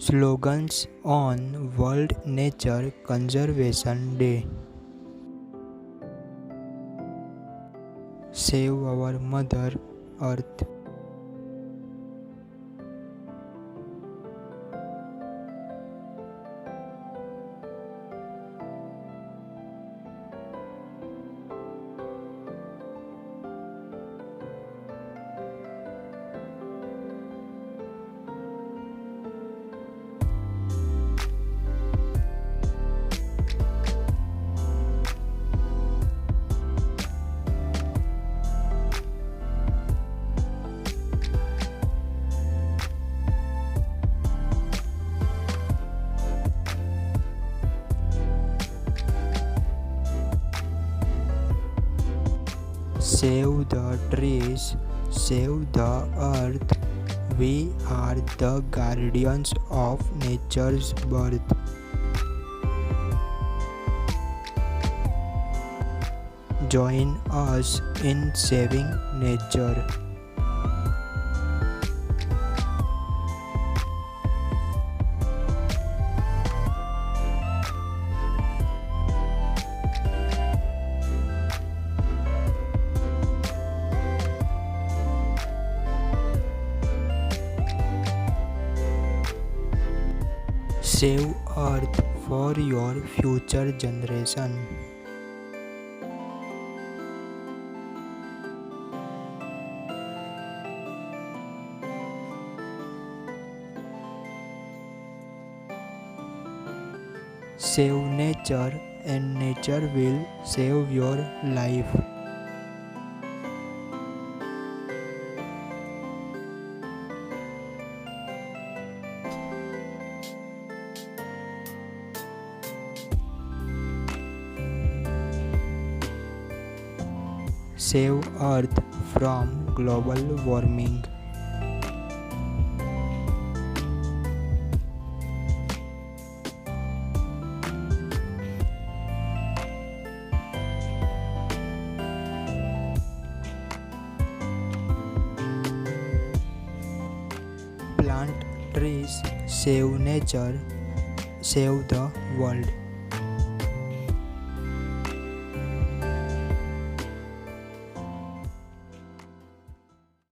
Slogans on World Nature Conservation Day. Save our Mother Earth. Save the trees, save the earth. We are the guardians of nature's birth. Join us in saving nature. Save Earth for your future generation. Save nature and nature will save your life. Save Earth from global warming. Plant trees, save nature, save the world.